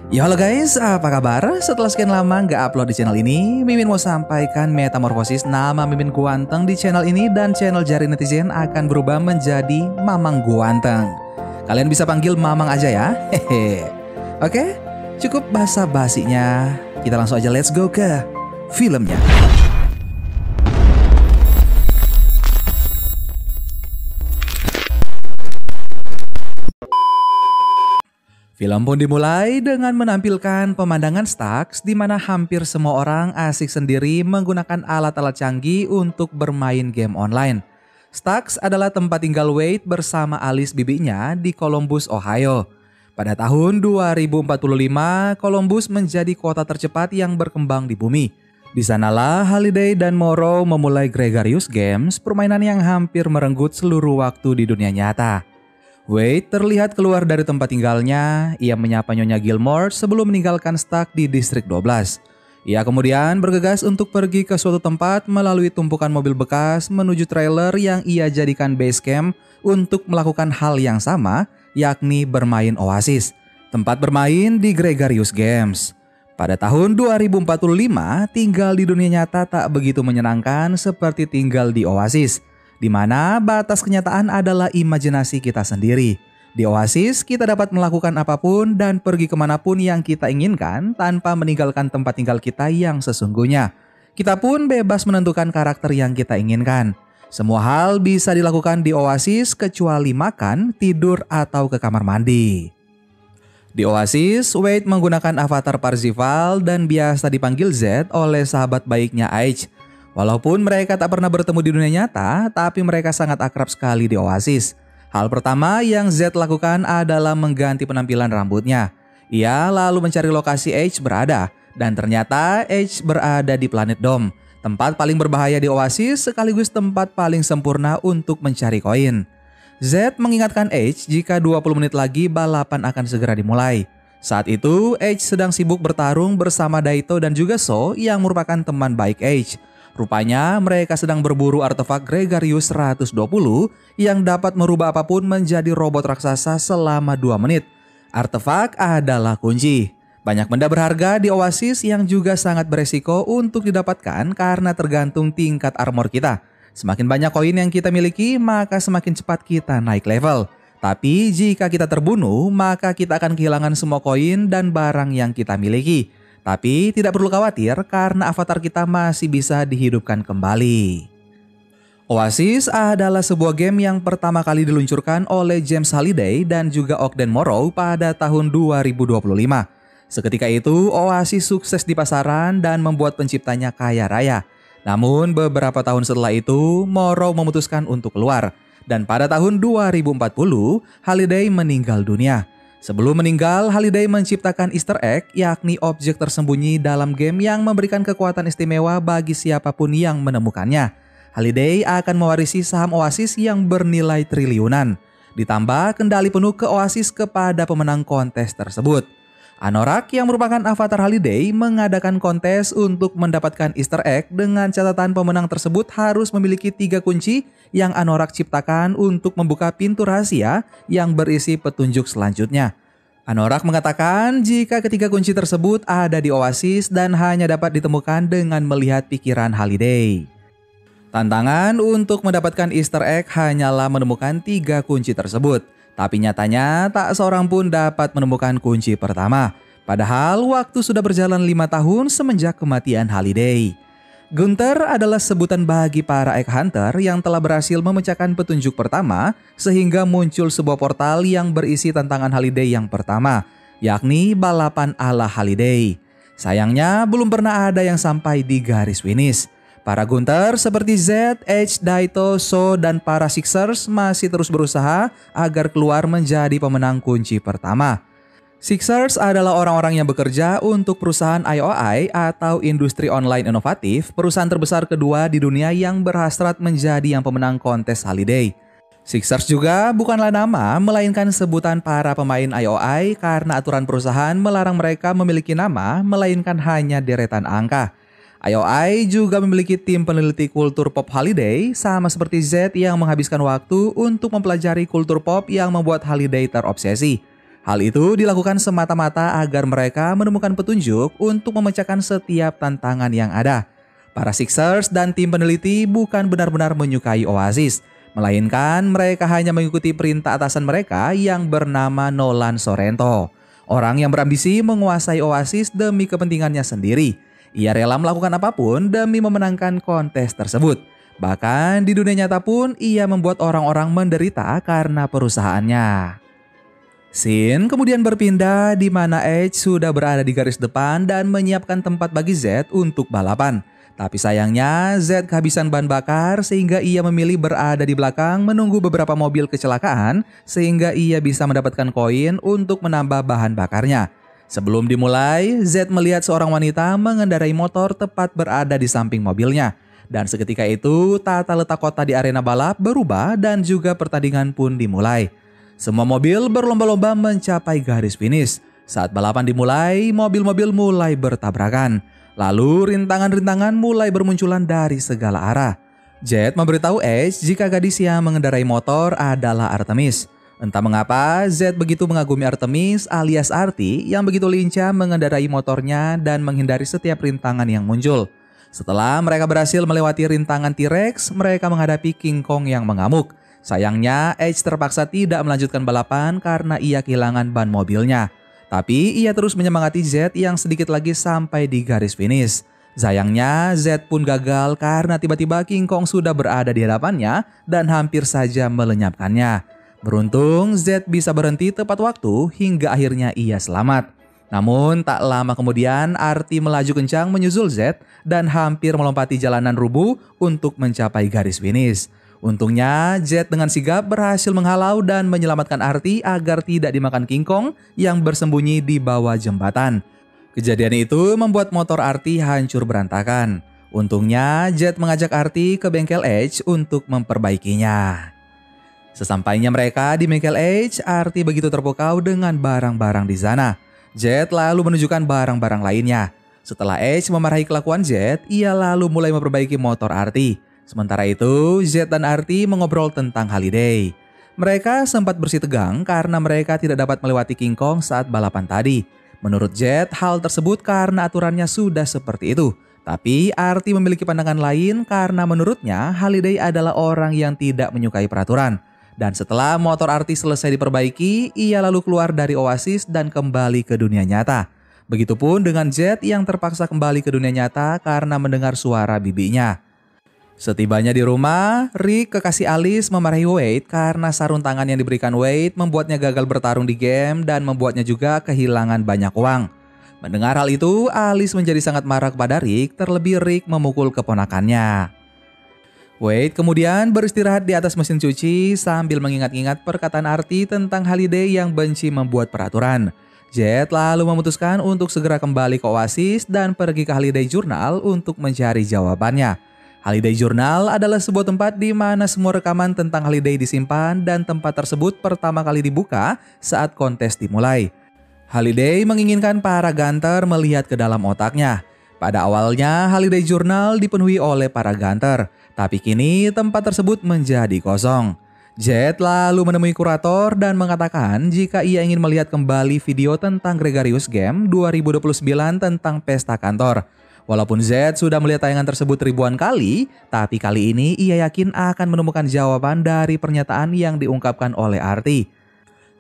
Yo halo guys, apa kabar? Setelah sekian lama nggak upload di channel ini, Mimin mau sampaikan metamorfosis nama Mimin Guanteng di channel ini dan channel Jari Netizen akan berubah menjadi Mamang Guanteng. Kalian bisa panggil Mamang aja ya, hehe. Oke, cukup basa-basinya. Kita langsung aja let's go ke filmnya. Film pun dimulai dengan menampilkan pemandangan Stax di mana hampir semua orang asik sendiri menggunakan alat-alat canggih untuk bermain game online. Stax adalah tempat tinggal Wade bersama Alice bibinya di Columbus, Ohio. Pada tahun 2045, Columbus menjadi kota tercepat yang berkembang di bumi. Di sanalah Halliday dan Morrow memulai Gregarious Games, permainan yang hampir merenggut seluruh waktu di dunia nyata. Wade terlihat keluar dari tempat tinggalnya. Ia menyapa Nyonya Gilmore sebelum meninggalkan Stax di distrik 12. Ia kemudian bergegas untuk pergi ke suatu tempat melalui tumpukan mobil bekas menuju trailer yang ia jadikan base camp untuk melakukan hal yang sama, yakni bermain Oasis, tempat bermain di Gregarious Games. Pada tahun 2045, tinggal di dunia nyata tak begitu menyenangkan seperti tinggal di Oasis, di mana batas kenyataan adalah imajinasi kita sendiri. Di Oasis, kita dapat melakukan apapun dan pergi kemanapun yang kita inginkan tanpa meninggalkan tempat tinggal kita yang sesungguhnya. Kita pun bebas menentukan karakter yang kita inginkan. Semua hal bisa dilakukan di Oasis kecuali makan, tidur, atau ke kamar mandi. Di Oasis, Wade menggunakan avatar Parzival dan biasa dipanggil Z oleh sahabat baiknya Aich. Walaupun mereka tak pernah bertemu di dunia nyata, tapi mereka sangat akrab sekali di Oasis. Hal pertama yang Z lakukan adalah mengganti penampilan rambutnya. Ia lalu mencari lokasi H berada, dan ternyata H berada di planet Dom, tempat paling berbahaya di Oasis sekaligus tempat paling sempurna untuk mencari koin. Z mengingatkan H jika 20 menit lagi balapan akan segera dimulai. Saat itu, H sedang sibuk bertarung bersama Daito dan juga So yang merupakan teman baik H. Rupanya mereka sedang berburu artefak Gregarious 120 yang dapat merubah apapun menjadi robot raksasa selama 2 menit. Artefak adalah kunci. Banyak benda berharga di Oasis yang juga sangat beresiko untuk didapatkan karena tergantung tingkat armor kita. Semakin banyak koin yang kita miliki, maka semakin cepat kita naik level. Tapi jika kita terbunuh, maka kita akan kehilangan semua koin dan barang yang kita miliki. Tapi tidak perlu khawatir karena avatar kita masih bisa dihidupkan kembali. Oasis adalah sebuah game yang pertama kali diluncurkan oleh James Halliday dan juga Ogden Morrow pada tahun 2025. Seketika itu Oasis sukses di pasaran dan membuat penciptanya kaya raya. Namun beberapa tahun setelah itu Morrow memutuskan untuk keluar. Dan pada tahun 2040 Halliday meninggal dunia. Sebelum meninggal, Halliday menciptakan Easter egg, yakni objek tersembunyi dalam game yang memberikan kekuatan istimewa bagi siapapun yang menemukannya. Halliday akan mewarisi saham Oasis yang bernilai triliunan, ditambah kendali penuh ke Oasis kepada pemenang kontes tersebut. Anorak yang merupakan avatar Halliday mengadakan kontes untuk mendapatkan Easter egg dengan catatan pemenang tersebut harus memiliki 3 kunci yang Anorak ciptakan untuk membuka pintu rahasia yang berisi petunjuk selanjutnya. Anorak mengatakan jika ketiga kunci tersebut ada di Oasis dan hanya dapat ditemukan dengan melihat pikiran Halliday. Tantangan untuk mendapatkan Easter egg hanyalah menemukan 3 kunci tersebut. Tapi nyatanya tak seorang pun dapat menemukan kunci pertama. Padahal waktu sudah berjalan 5 tahun semenjak kematian Halliday. Gunther adalah sebutan bagi para egg hunter yang telah berhasil memecahkan petunjuk pertama sehingga muncul sebuah portal yang berisi tantangan Halliday yang pertama, yakni balapan ala Halliday. Sayangnya belum pernah ada yang sampai di garis finish. Para Gunther seperti Z, H, Daito, So, dan para Sixers masih terus berusaha agar keluar menjadi pemenang kunci pertama. Sixers adalah orang-orang yang bekerja untuk perusahaan IOI atau Industri Online Inovatif, perusahaan terbesar kedua di dunia yang berhasrat menjadi yang pemenang kontes Halliday. Sixers juga bukanlah nama, melainkan sebutan para pemain IOI karena aturan perusahaan melarang mereka memiliki nama, melainkan hanya deretan angka. IOI juga memiliki tim peneliti kultur pop Halliday, sama seperti Z yang menghabiskan waktu untuk mempelajari kultur pop yang membuat Halliday terobsesi. Hal itu dilakukan semata-mata agar mereka menemukan petunjuk untuk memecahkan setiap tantangan yang ada. Para Sixers dan tim peneliti bukan benar-benar menyukai Oasis, melainkan mereka hanya mengikuti perintah atasan mereka yang bernama Nolan Sorrento. Orang yang berambisi menguasai Oasis demi kepentingannya sendiri. Ia rela melakukan apapun demi memenangkan kontes tersebut. Bahkan di dunia nyata pun ia membuat orang-orang menderita karena perusahaannya. Scene kemudian berpindah di mana Edge sudah berada di garis depan dan menyiapkan tempat bagi Z untuk balapan. Tapi sayangnya Z kehabisan bahan bakar sehingga ia memilih berada di belakang menunggu beberapa mobil kecelakaan sehingga ia bisa mendapatkan koin untuk menambah bahan bakarnya. Sebelum dimulai, Z melihat seorang wanita mengendarai motor tepat berada di samping mobilnya. Dan seketika itu tata letak kota di arena balap berubah dan juga pertandingan pun dimulai. Semua mobil berlomba-lomba mencapai garis finish. Saat balapan dimulai, mobil-mobil mulai bertabrakan. Lalu rintangan-rintangan mulai bermunculan dari segala arah. Jet memberitahu Edge jika gadis yang mengendarai motor adalah Artemis. Entah mengapa, Z begitu mengagumi Artemis alias Arti yang begitu lincah mengendarai motornya dan menghindari setiap rintangan yang muncul. Setelah mereka berhasil melewati rintangan T-Rex, mereka menghadapi King Kong yang mengamuk. Sayangnya, Edge terpaksa tidak melanjutkan balapan karena ia kehilangan ban mobilnya. Tapi ia terus menyemangati Z yang sedikit lagi sampai di garis finish. Sayangnya, Z pun gagal karena tiba-tiba King Kong sudah berada di hadapannya dan hampir saja melenyapkannya. Beruntung, Z bisa berhenti tepat waktu hingga akhirnya ia selamat. Namun tak lama kemudian Arti melaju kencang menyusul Z dan hampir melompati jalanan rubuh untuk mencapai garis finish. Untungnya Z dengan sigap berhasil menghalau dan menyelamatkan Arti agar tidak dimakan King Kong yang bersembunyi di bawah jembatan. Kejadian itu membuat motor Arti hancur berantakan. Untungnya Z mengajak Arti ke bengkel Edge untuk memperbaikinya. Sesampainya mereka di bengkel Edge, Arti begitu terpukau dengan barang-barang di sana. Z lalu menunjukkan barang-barang lainnya. Setelah Edge memarahi kelakuan Z, ia lalu mulai memperbaiki motor Arti. Sementara itu, Z dan Arti mengobrol tentang Holiday. Mereka sempat bersih tegang karena mereka tidak dapat melewati King Kong saat balapan tadi. Menurut Z, hal tersebut karena aturannya sudah seperti itu. Tapi Arti memiliki pandangan lain karena menurutnya Holiday adalah orang yang tidak menyukai peraturan. Dan setelah motor Arti selesai diperbaiki, ia lalu keluar dari Oasis dan kembali ke dunia nyata. Begitupun dengan Z yang terpaksa kembali ke dunia nyata karena mendengar suara bibinya. Setibanya di rumah, Rick, kekasih Alice, memarahi Wade karena sarung tangan yang diberikan Wade membuatnya gagal bertarung di game dan membuatnya juga kehilangan banyak uang. Mendengar hal itu, Alice menjadi sangat marah kepada Rick, terlebih Rick memukul keponakannya. Wade kemudian beristirahat di atas mesin cuci sambil mengingat-ingat perkataan Arti tentang Holiday yang benci membuat peraturan. Jet lalu memutuskan untuk segera kembali ke Oasis dan pergi ke Holiday Journal untuk mencari jawabannya. Holiday Journal adalah sebuah tempat di mana semua rekaman tentang Holiday disimpan dan tempat tersebut pertama kali dibuka saat kontes dimulai. Holiday menginginkan para Gunter melihat ke dalam otaknya. Pada awalnya, Holiday Journal dipenuhi oleh para Gunter, tapi kini tempat tersebut menjadi kosong. Jet lalu menemui kurator dan mengatakan jika ia ingin melihat kembali video tentang Gregarious Game 2029 tentang pesta kantor. Walaupun Z sudah melihat tayangan tersebut ribuan kali, tapi kali ini ia yakin akan menemukan jawaban dari pernyataan yang diungkapkan oleh Arti.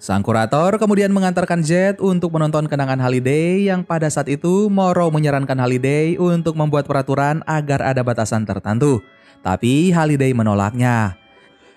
Sang kurator kemudian mengantarkan Z untuk menonton kenangan Holiday yang pada saat itu Morrow menyarankan Holiday untuk membuat peraturan agar ada batasan tertentu. Tapi Holiday menolaknya.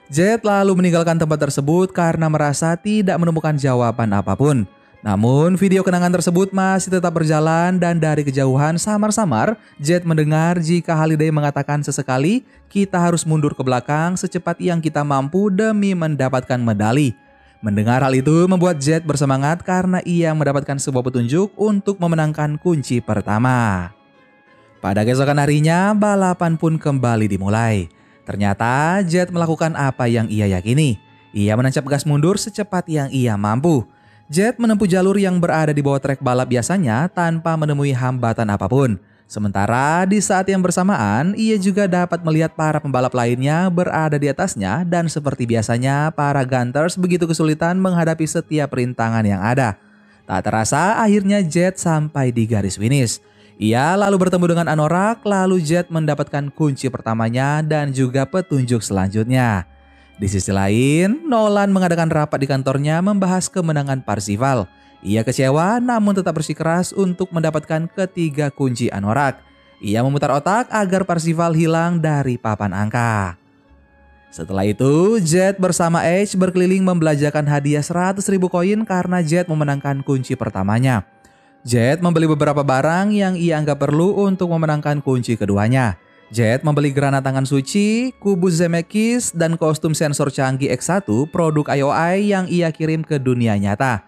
Z lalu meninggalkan tempat tersebut karena merasa tidak menemukan jawaban apapun. Namun video kenangan tersebut masih tetap berjalan dan dari kejauhan samar-samar Z mendengar jika Holiday mengatakan sesekali kita harus mundur ke belakang secepat yang kita mampu demi mendapatkan medali. Mendengar hal itu membuat Z bersemangat karena ia mendapatkan sebuah petunjuk untuk memenangkan kunci pertama. Pada keesokan harinya balapan pun kembali dimulai. Ternyata Z melakukan apa yang ia yakini. Ia menancap gas mundur secepat yang ia mampu. Z menempuh jalur yang berada di bawah trek balap biasanya tanpa menemui hambatan apapun. Sementara di saat yang bersamaan, ia juga dapat melihat para pembalap lainnya berada di atasnya dan seperti biasanya para Gunters begitu kesulitan menghadapi setiap rintangan yang ada. Tak terasa akhirnya Jet sampai di garis finish. Ia lalu bertemu dengan Anorak, lalu Jet mendapatkan kunci pertamanya dan juga petunjuk selanjutnya. Di sisi lain, Nolan mengadakan rapat di kantornya membahas kemenangan Parzival. Ia kecewa namun tetap bersikeras untuk mendapatkan ketiga kunci Anorak. Ia memutar otak agar Parzival hilang dari papan angka. Setelah itu, Jet bersama Edge berkeliling membelanjakan hadiah 100.000 koin karena Jet memenangkan kunci pertamanya. Jet membeli beberapa barang yang ia anggap perlu untuk memenangkan kunci keduanya. Jet membeli granat tangan suci, kubus Zemeckis, dan kostum sensor canggih X1 produk IOI yang ia kirim ke dunia nyata.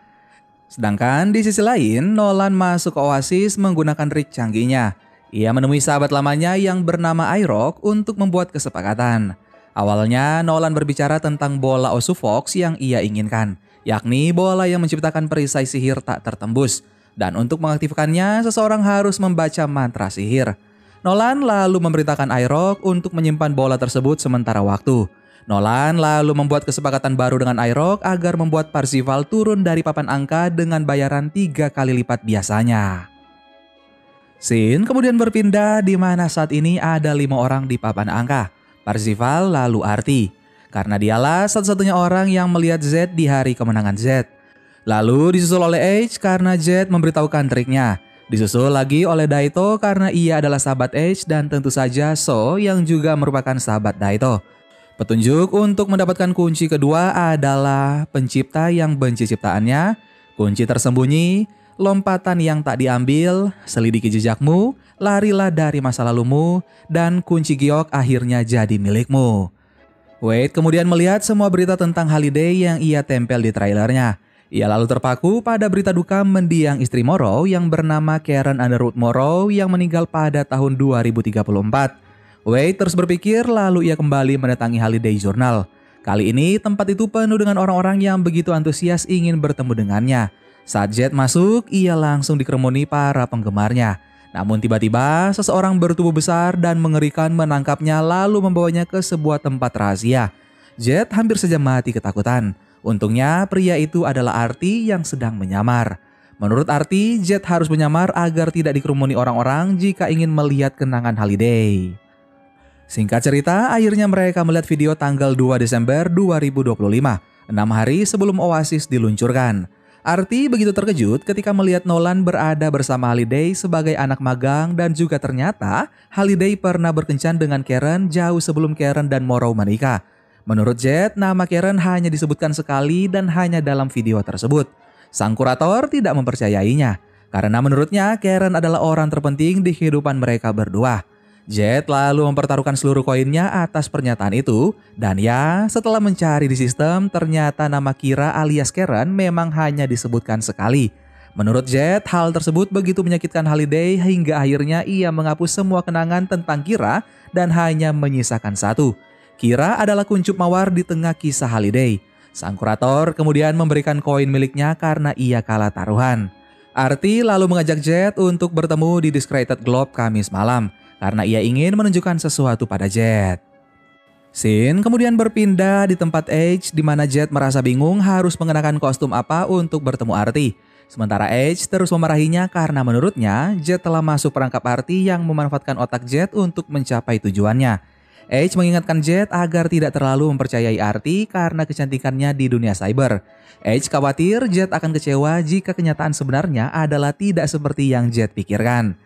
Sedangkan di sisi lain, Nolan masuk ke Oasis menggunakan rig canggihnya. Ia menemui sahabat lamanya yang bernama iRock untuk membuat kesepakatan. Awalnya, Nolan berbicara tentang bola Osufox yang ia inginkan, yakni bola yang menciptakan perisai sihir tak tertembus. Dan untuk mengaktifkannya, seseorang harus membaca mantra sihir. Nolan lalu memerintahkan iRock untuk menyimpan bola tersebut sementara waktu. Nolan lalu membuat kesepakatan baru dengan iRock agar membuat Parzival turun dari papan angka dengan bayaran 3 kali lipat biasanya. Scene kemudian berpindah di mana saat ini ada 5 orang di papan angka. Parzival lalu Artie, karena dialah satu-satunya orang yang melihat Z di hari kemenangan Z. Lalu disusul oleh Edge karena Z memberitahukan triknya. Disusul lagi oleh Daito karena ia adalah sahabat Edge dan tentu saja So yang juga merupakan sahabat Daito. Petunjuk untuk mendapatkan kunci kedua adalah pencipta yang benci ciptaannya, kunci tersembunyi, lompatan yang tak diambil, selidiki jejakmu, larilah dari masa lalumu, dan kunci giok akhirnya jadi milikmu. Wade kemudian melihat semua berita tentang Halliday yang ia tempel di trailernya. Ia lalu terpaku pada berita duka mendiang istri Morrow yang bernama Karen Underwood Morrow yang meninggal pada tahun 2034. Wade terus berpikir lalu ia kembali mendatangi Halliday Journal. Kali ini tempat itu penuh dengan orang-orang yang begitu antusias ingin bertemu dengannya. Saat Jet masuk, ia langsung dikerumuni para penggemarnya. Namun tiba-tiba seseorang bertubuh besar dan mengerikan menangkapnya lalu membawanya ke sebuah tempat rahasia. Jet hampir saja mati ketakutan. Untungnya pria itu adalah Artie yang sedang menyamar. Menurut Artie, Jet harus menyamar agar tidak dikerumuni orang-orang jika ingin melihat kenangan Halliday. Singkat cerita, akhirnya mereka melihat video tanggal 2 Desember 2025, 6 hari sebelum Oasis diluncurkan. Artie begitu terkejut ketika melihat Nolan berada bersama Halliday sebagai anak magang dan juga ternyata Halliday pernah berkencan dengan Karen jauh sebelum Karen dan Morrow menikah. Menurut Jet, nama Karen hanya disebutkan sekali dan hanya dalam video tersebut. Sang kurator tidak mempercayainya, karena menurutnya Karen adalah orang terpenting di kehidupan mereka berdua. Jet lalu mempertaruhkan seluruh koinnya atas pernyataan itu, dan ya, setelah mencari di sistem, ternyata nama Kira alias Karen memang hanya disebutkan sekali. Menurut Jet, hal tersebut begitu menyakitkan Halliday hingga akhirnya ia menghapus semua kenangan tentang Kira dan hanya menyisakan satu. Kira adalah kuncup mawar di tengah kisah Halliday. Sang kurator kemudian memberikan koin miliknya karena ia kalah taruhan. Artie lalu mengajak Jet untuk bertemu di Discredited Globe Kamis malam, karena ia ingin menunjukkan sesuatu pada Jet. Scene kemudian berpindah di tempat Edge di mana Jet merasa bingung harus mengenakan kostum apa untuk bertemu Artie. Sementara Edge terus memarahinya karena menurutnya Jet telah masuk perangkap Artie yang memanfaatkan otak Jet untuk mencapai tujuannya. Edge mengingatkan Jet agar tidak terlalu mempercayai Artie karena kecantikannya di dunia cyber. Edge khawatir Jet akan kecewa jika kenyataan sebenarnya adalah tidak seperti yang Jet pikirkan.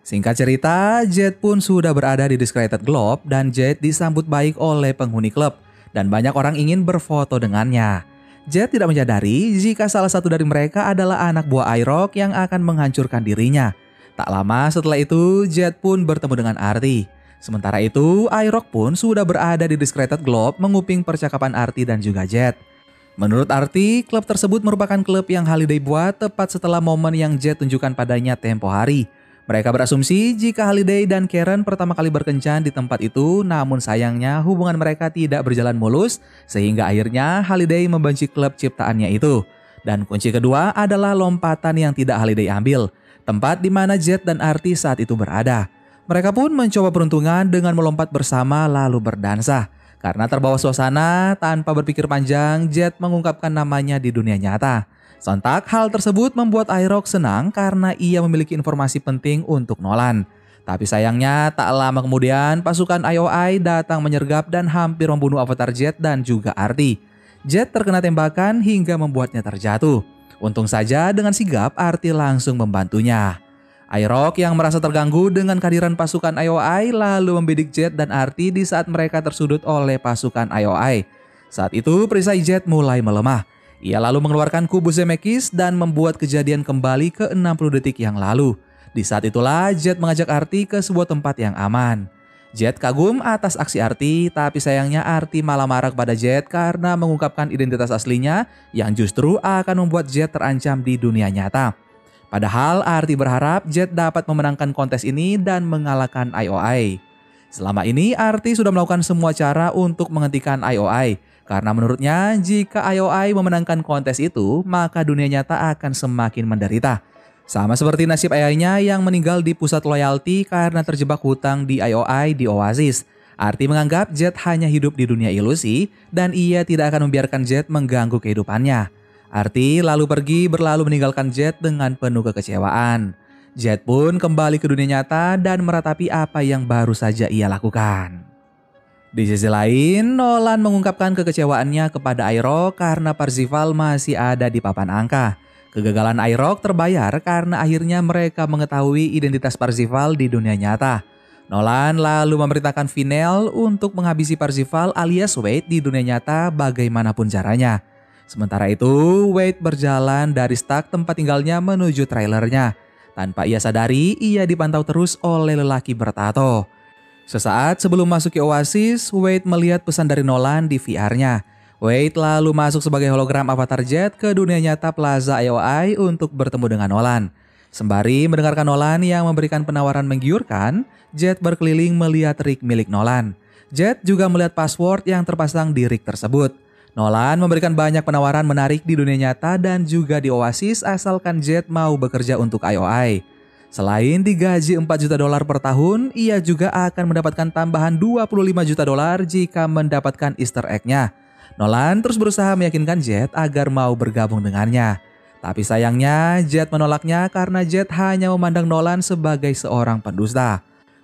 Singkat cerita, Jet pun sudah berada di Discredited Globe dan Jet disambut baik oleh penghuni klub dan banyak orang ingin berfoto dengannya. Jet tidak menyadari jika salah satu dari mereka adalah anak buah iRock yang akan menghancurkan dirinya. Tak lama setelah itu, Jet pun bertemu dengan Artie. Sementara itu, iRock pun sudah berada di Discredited Globe menguping percakapan Artie dan juga Jet. Menurut Artie, klub tersebut merupakan klub yang Halliday buat tepat setelah momen yang Jet tunjukkan padanya tempo hari. Mereka berasumsi jika Halliday dan Karen pertama kali berkencan di tempat itu, namun sayangnya hubungan mereka tidak berjalan mulus sehingga akhirnya Halliday membenci klub ciptaannya itu. Dan kunci kedua adalah lompatan yang tidak Halliday ambil. tempat di mana Jet dan Arti saat itu berada. Mereka pun mencoba peruntungan dengan melompat bersama lalu berdansa. Karena terbawa suasana, tanpa berpikir panjang, Jet mengungkapkan namanya di dunia nyata. Sontak hal tersebut membuat IROC senang karena ia memiliki informasi penting untuk Nolan. Tapi sayangnya tak lama kemudian pasukan IOI datang menyergap dan hampir membunuh avatar Jet dan juga Arti. Jet terkena tembakan hingga membuatnya terjatuh. Untung saja dengan sigap Arti langsung membantunya. IROC yang merasa terganggu dengan kehadiran pasukan IOI lalu membidik Jet dan Arti di saat mereka tersudut oleh pasukan IOI. Saat itu perisai Jet mulai melemah. Ia lalu mengeluarkan kubus Zemeckis dan membuat kejadian kembali ke 60 detik yang lalu. Di saat itulah Jet mengajak Arti ke sebuah tempat yang aman. Jet kagum atas aksi Arti, tapi sayangnya Arti malah marah kepada Jet karena mengungkapkan identitas aslinya yang justru akan membuat Jet terancam di dunia nyata. Padahal Arti berharap Jet dapat memenangkan kontes ini dan mengalahkan IOI. Selama ini Arti sudah melakukan semua cara untuk menghentikan IOI. Karena menurutnya jika IOI memenangkan kontes itu, maka dunia nyata akan semakin menderita. Sama seperti nasib ayahnya yang meninggal di pusat loyalty karena terjebak hutang di IOI di Oasis. Arti menganggap Jet hanya hidup di dunia ilusi dan ia tidak akan membiarkan Jet mengganggu kehidupannya. Arti lalu pergi berlalu meninggalkan Jet dengan penuh kekecewaan. Jet pun kembali ke dunia nyata dan meratapi apa yang baru saja ia lakukan. Di sisi lain, Nolan mengungkapkan kekecewaannya kepada IROC karena Parzival masih ada di papan angka. Kegagalan IROC terbayar karena akhirnya mereka mengetahui identitas Parzival di dunia nyata. Nolan lalu memerintahkan Vinel untuk menghabisi Parzival alias Wade di dunia nyata bagaimanapun caranya. Sementara itu, Wade berjalan dari stak tempat tinggalnya menuju trailernya. Tanpa ia sadari, ia dipantau terus oleh lelaki bertato. Sesaat sebelum masuk ke Oasis, Wade melihat pesan dari Nolan di VR-nya. Wade lalu masuk sebagai hologram avatar Jet ke dunia nyata Plaza IOI untuk bertemu dengan Nolan. Sembari mendengarkan Nolan yang memberikan penawaran menggiurkan, Jet berkeliling melihat rig milik Nolan. Jet juga melihat password yang terpasang di rig tersebut. Nolan memberikan banyak penawaran menarik di dunia nyata dan juga di Oasis asalkan Jet mau bekerja untuk IOI. Selain digaji $4 juta per tahun, ia juga akan mendapatkan tambahan $25 juta jika mendapatkan Easter egg-nya. Nolan terus berusaha meyakinkan Jet agar mau bergabung dengannya. Tapi sayangnya Jet menolaknya karena Jet hanya memandang Nolan sebagai seorang pendusta.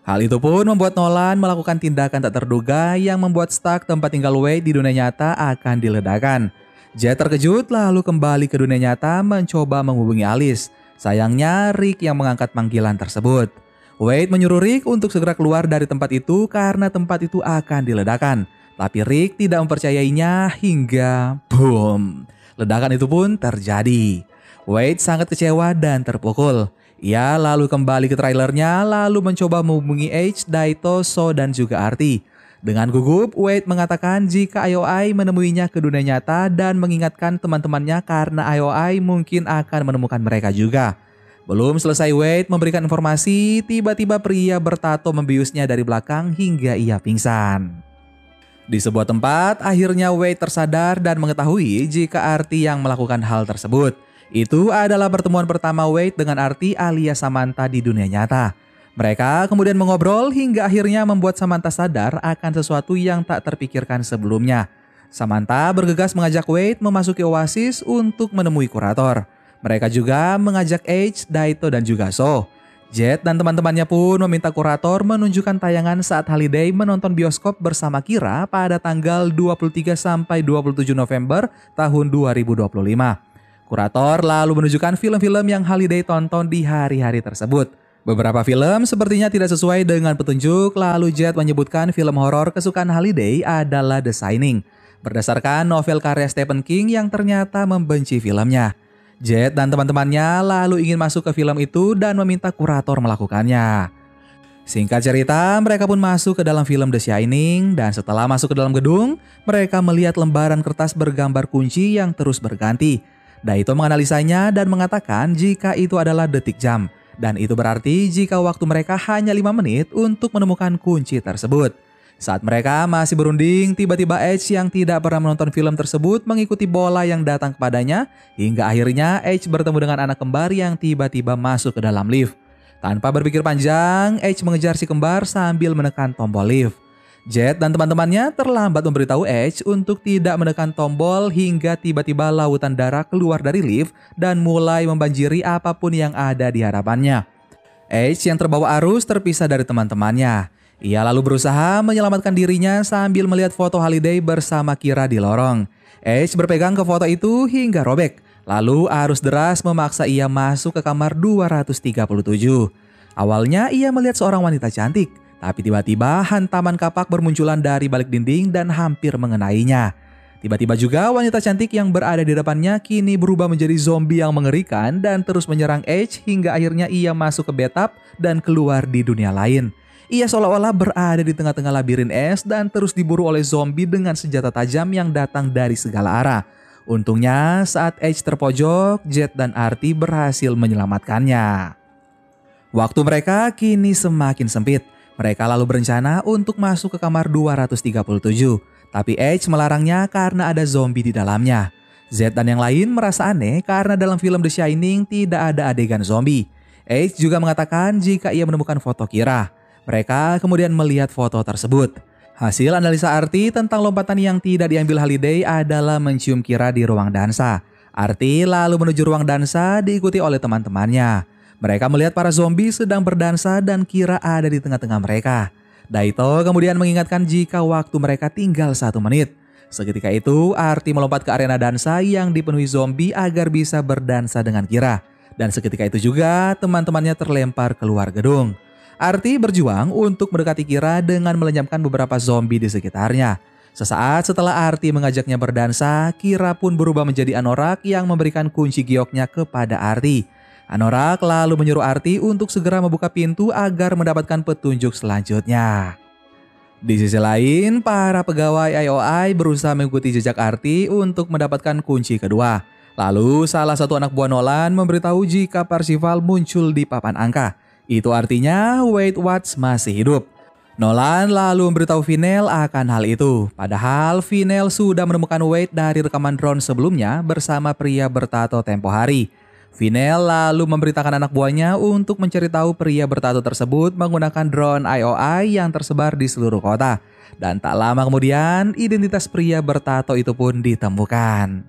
Hal itu pun membuat Nolan melakukan tindakan tak terduga yang membuat stak tempat tinggal Wade di dunia nyata akan diledakkan. Jet terkejut lalu kembali ke dunia nyata mencoba menghubungi Alice. Sayangnya Rick yang mengangkat panggilan tersebut. Wade menyuruh Rick untuk segera keluar dari tempat itu karena tempat itu akan diledakkan. Tapi Rick tidak mempercayainya hingga boom. Ledakan itu pun terjadi. Wade sangat kecewa dan terpukul. Ia lalu kembali ke trailernya lalu mencoba menghubungi H, Daito, So, dan juga Arti. Dengan gugup, Wade mengatakan jika IOI menemuinya ke dunia nyata dan mengingatkan teman-temannya karena IOI mungkin akan menemukan mereka juga. Belum selesai Wade memberikan informasi, tiba-tiba pria bertato membiusnya dari belakang hingga ia pingsan. Di sebuah tempat, akhirnya Wade tersadar dan mengetahui jika Arti yang melakukan hal tersebut. Itu adalah pertemuan pertama Wade dengan Arti alias Samantha di dunia nyata. Mereka kemudian mengobrol hingga akhirnya membuat Samantha sadar akan sesuatu yang tak terpikirkan sebelumnya. Samantha bergegas mengajak Wade memasuki Oasis untuk menemui kurator. Mereka juga mengajak H, Daito, dan juga So. Jet dan teman-temannya pun meminta kurator menunjukkan tayangan saat Holiday menonton bioskop bersama Kira pada tanggal 23 sampai 27 November tahun 2025. Kurator lalu menunjukkan film-film yang Holiday tonton di hari-hari tersebut. Beberapa film sepertinya tidak sesuai dengan petunjuk, lalu Jet menyebutkan film horor kesukaan Holiday adalah The Shining, berdasarkan novel karya Stephen King yang ternyata membenci filmnya. Jet dan teman-temannya lalu ingin masuk ke film itu dan meminta kurator melakukannya. Singkat cerita, mereka pun masuk ke dalam film The Shining dan setelah masuk ke dalam gedung, mereka melihat lembaran kertas bergambar kunci yang terus berganti. Daito menganalisanya dan mengatakan jika itu adalah detik jam. Dan itu berarti jika waktu mereka hanya 5 menit untuk menemukan kunci tersebut. Saat mereka masih berunding, tiba-tiba Edge yang tidak pernah menonton film tersebut mengikuti bola yang datang kepadanya, hingga akhirnya Edge bertemu dengan anak kembar yang tiba-tiba masuk ke dalam lift. Tanpa berpikir panjang, Edge mengejar si kembar sambil menekan tombol lift. Jet dan teman-temannya terlambat memberitahu Edge untuk tidak menekan tombol hingga tiba-tiba lautan darah keluar dari lift dan mulai membanjiri apapun yang ada di hadapannya. Edge yang terbawa arus terpisah dari teman-temannya. Ia lalu berusaha menyelamatkan dirinya sambil melihat foto Holiday bersama Kira di lorong. Edge berpegang ke foto itu hingga robek. Lalu arus deras memaksa ia masuk ke kamar 237. Awalnya ia melihat seorang wanita cantik, tapi tiba-tiba hantaman kapak bermunculan dari balik dinding dan hampir mengenainya. Tiba-tiba juga wanita cantik yang berada di depannya kini berubah menjadi zombie yang mengerikan dan terus menyerang Edge hingga akhirnya ia masuk ke bathtub dan keluar di dunia lain. Ia seolah-olah berada di tengah-tengah labirin es dan terus diburu oleh zombie dengan senjata tajam yang datang dari segala arah. Untungnya saat Edge terpojok, Jet dan Artie berhasil menyelamatkannya. Waktu mereka kini semakin sempit. Mereka lalu berencana untuk masuk ke kamar 237. Tapi Edge melarangnya karena ada zombie di dalamnya. Jet dan yang lain merasa aneh karena dalam film The Shining tidak ada adegan zombie. Edge juga mengatakan jika ia menemukan foto Kira. Mereka kemudian melihat foto tersebut. Hasil analisa Artie tentang lompatan yang tidak diambil Holiday adalah mencium Kira di ruang dansa. Artie lalu menuju ruang dansa diikuti oleh teman-temannya. Mereka melihat para zombie sedang berdansa dan Kira ada di tengah-tengah mereka. Daito kemudian mengingatkan jika waktu mereka tinggal 1 menit. Seketika itu, Artie melompat ke arena dansa yang dipenuhi zombie agar bisa berdansa dengan Kira. Dan seketika itu juga teman-temannya terlempar keluar gedung. Artie berjuang untuk mendekati Kira dengan melenyapkan beberapa zombie di sekitarnya. Sesaat setelah Artie mengajaknya berdansa, Kira pun berubah menjadi Anorak yang memberikan kunci gioknya kepada Artie. Anorak lalu menyuruh Artie untuk segera membuka pintu agar mendapatkan petunjuk selanjutnya. Di sisi lain, para pegawai IOI berusaha mengikuti jejak Artie untuk mendapatkan kunci kedua. Lalu salah satu anak buah Nolan memberitahu jika Parzival muncul di papan angka. Itu artinya Wade Watts masih hidup. Nolan lalu memberitahu Vinel akan hal itu. Padahal Vinel sudah menemukan Wade dari rekaman drone sebelumnya bersama pria bertato tempo hari. Vinel lalu memberitakan anak buahnya untuk mencari tahu pria bertato tersebut menggunakan drone IOI yang tersebar di seluruh kota. Dan tak lama kemudian identitas pria bertato itu pun ditemukan.